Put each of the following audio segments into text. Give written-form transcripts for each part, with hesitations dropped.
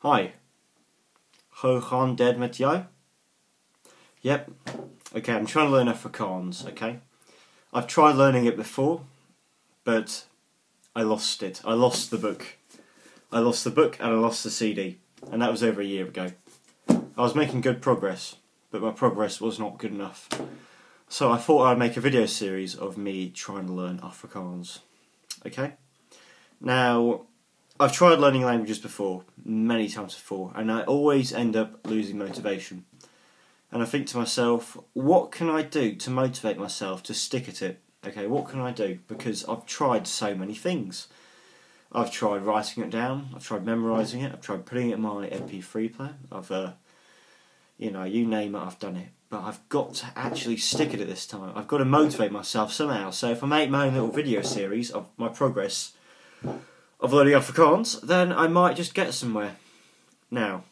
Hi, hoe gaan dit met jou? Yep. Okay, I'm trying to learn Afrikaans, okay? I've tried learning it before, but I lost it. I lost the book. I lost the book and I lost the CD, and that was over a year ago. I was making good progress, but my progress was not good enough. So I thought I'd make a video series of me trying to learn Afrikaans. Okay? Now, I've tried learning languages before, many times before, and I always end up losing motivation. And I think to myself, what can I do to motivate myself to stick at it? Okay, what can I do? Because I've tried so many things. I've tried writing it down, I've tried memorising it, I've tried putting it in my MP3 player, you name it, I've done it. But I've got to actually stick at it this time. I've got to motivate myself somehow. So if I make my own little video series of my progress of learning Afrikaans, then I might just get somewhere. Now,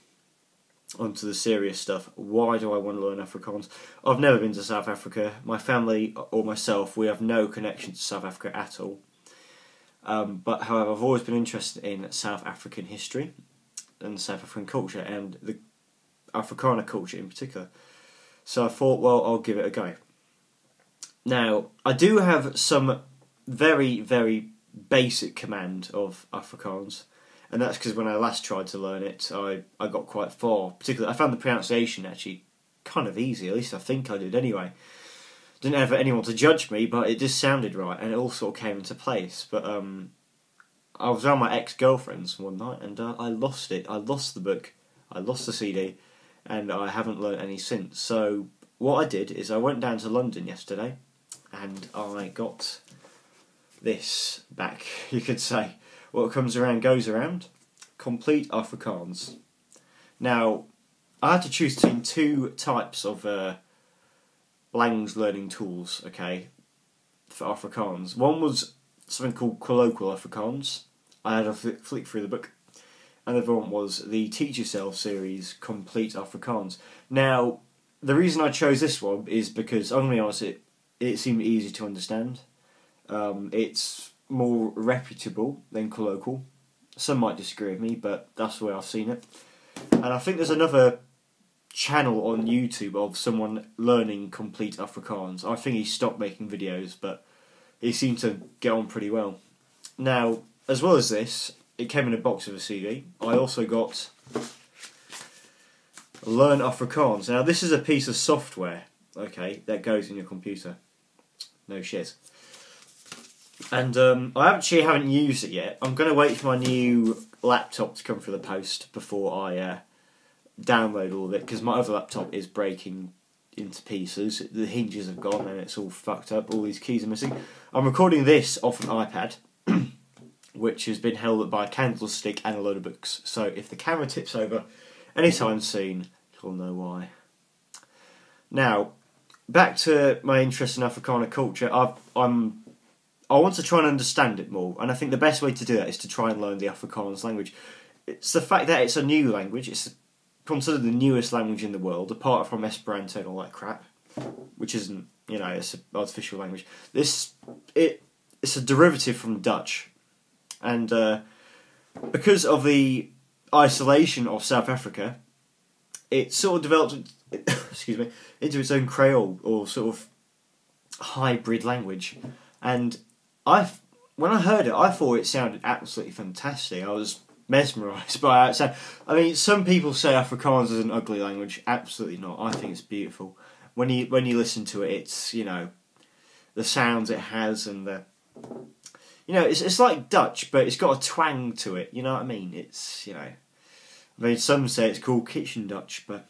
onto the serious stuff. Why do I want to learn Afrikaans? I've never been to South Africa. My family or myself, we have no connection to South Africa at all. But however, I've always been interested in South African history and South African culture, and the Afrikaner culture in particular. So I thought, well, I'll give it a go. Now, I do have some very, very basic command of Afrikaans, and that's because when I last tried to learn it, I got quite far. Particularly, I found the pronunciation actually kind of easy, at least I think I did anyway. Didn't have anyone to judge me, but it just sounded right, and it all sort of came into place. But I was around my ex-girlfriend's one night, and I lost it. I lost the book, I lost the CD, and I haven't learnt any since. So what I did is I went down to London yesterday, and I got this back, you could say. What comes around goes around. Complete Afrikaans. Now, I had to choose between two types of language learning tools, okay, for Afrikaans. One was something called Colloquial Afrikaans. I had a flick through the book. And the other one was the Teach Yourself series, Complete Afrikaans. Now, the reason I chose this one is because, I'm going to be honest, it seemed easy to understand. It's more reputable than colloquial. Some might disagree with me, but that's the way I've seen it. And I think there's another channel on YouTube of someone learning Complete Afrikaans. I think he stopped making videos, but he seemed to get on pretty well. Now, as well as this, it came in a box of a CD. I also got Learn Afrikaans. Now, this is a piece of software, okay, that goes in your computer. No shit. And I actually haven't used it yet. I'm going to wait for my new laptop to come through the post before I download all of it, because my other laptop is breaking into pieces. The hinges have gone and it's all fucked up. All these keys are missing. I'm recording this off an iPad, which has been held up by a candlestick and a load of books. So if the camera tips over anytime soon, you'll know why. Now, back to my interest in Afrikaner culture. I want to try and understand it more, and I think the best way to do that is to try and learn the Afrikaans language. It's the fact that it's a new language. It's considered the newest language in the world, apart from Esperanto and all that crap, which isn't, it's an artificial language. It's a derivative from Dutch. And because of the isolation of South Africa, it sort of developed into its own Creole, or sort of hybrid language. And when I heard it, I thought it sounded absolutely fantastic. I was mesmerised by it. So, I mean, some people say Afrikaans is an ugly language. Absolutely not. I think it's beautiful. When you listen to it, it's, the sounds it has, and the... it's like Dutch, but it's got a twang to it, you know what I mean? It's, some say it's called Kitchen Dutch, but...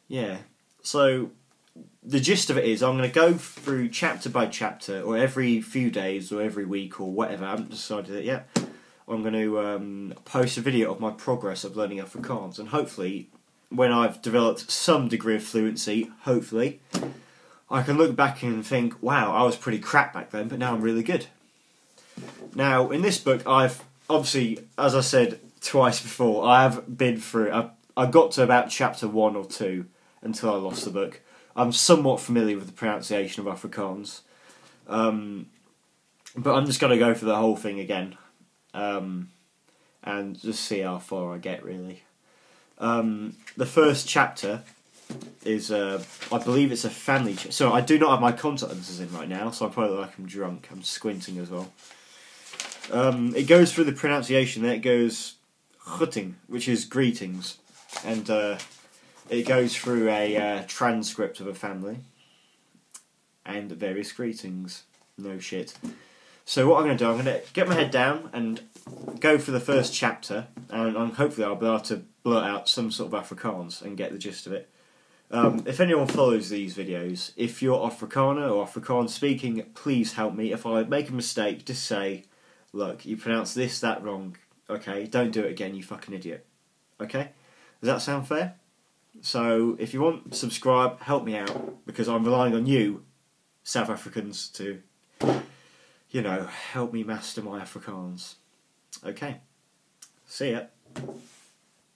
yeah. So, the gist of it is, I'm going to go through chapter by chapter, or every few days, or every week, or whatever. I haven't decided it yet. I'm going to post a video of my progress of learning Afrikaans, and hopefully, when I've developed some degree of fluency, hopefully, I can look back and think, wow, I was pretty crap back then, but now I'm really good. Now, in this book, I've, obviously, as I said twice before, I have been through, I got to about chapter 1 or 2 until I lost the book. I'm somewhat familiar with the pronunciation of Afrikaans, but I'm just going to go for the whole thing again. and just see how far I get, really. The first chapter is, I believe it's a family... So I do not have my contact lenses in right now, so I'm probably like I'm drunk. I'm squinting as well. It goes through the pronunciation, then it goes groeting, which is greetings, and it goes through a transcript of a family and various greetings. No shit. So what I'm going to do, I'm going to get my head down and go for the first chapter, and hopefully I'll be able to blurt out some sort of Afrikaans and get the gist of it. If anyone follows these videos, if you're Afrikaner or Afrikaans speaking, please help me. If I make a mistake, just say, look, you pronounced this, that wrong. Okay, don't do it again, you fucking idiot. Okay? Does that sound fair? So, if you want, subscribe, help me out, because I'm relying on you, South Africans, to, you know, help me master my Afrikaans. Okay. See ya.